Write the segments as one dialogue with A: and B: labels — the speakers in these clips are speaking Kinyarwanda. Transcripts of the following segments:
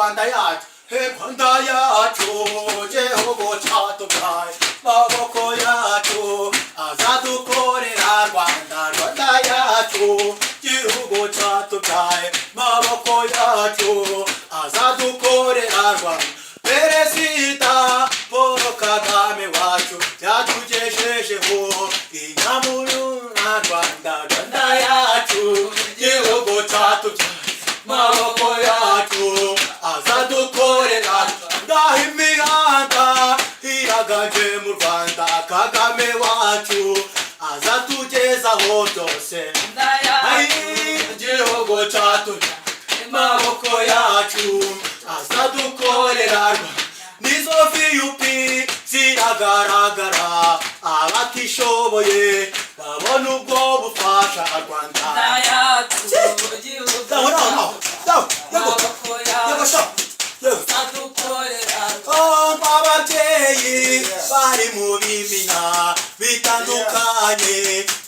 A: Rwanda yacu Rwanda yacu Gihugu cyatubyaye maboko yacu azadukorera Rwanda Rwanda yacu Gihugu cyatubyaye maboko yacu azadukorera Rwanda Perezida Paul Kagame wacu yatugejejeho inyamuru na Rwanda Rwanda yacu Gihugu cyatubyaye maboko yacu azadukorera ndaho imihanda iraganje mu Rwanda Kagame wacu azatugezaho byose Gihugu cyatubyaye maboko yacu azadukorera nizo VUP ziragaragara abatishoboye babona ubwo bufasha Rwanda ababyeyi bari mu bimina bitandukanye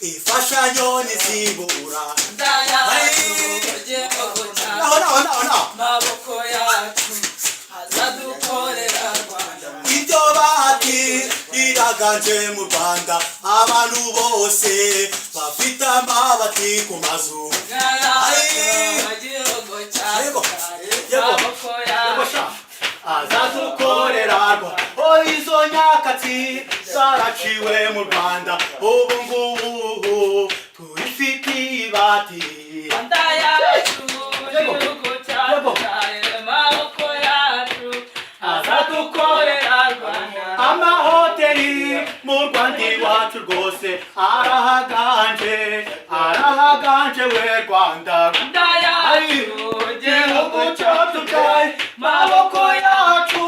A: imfashanyo ntizibura
B: maboko yacu azadukorera Rwanda
A: ibyo bati iraganje mu Rwanda abantu bose bafite amabati ku mazu azadukorera izo nyakatsi zaraciwe mu Rwanda ubu ngubu turifite ibati
B: Rwanda yacu Gihugu cyatubyaye maboko yacu azadukorera Rwanda
A: amahoteli mu Rwanda iwacu rwose arahaganje we Rwanda
B: Rwanda yacu
A: Gihugu cyatubyaye maboko yacu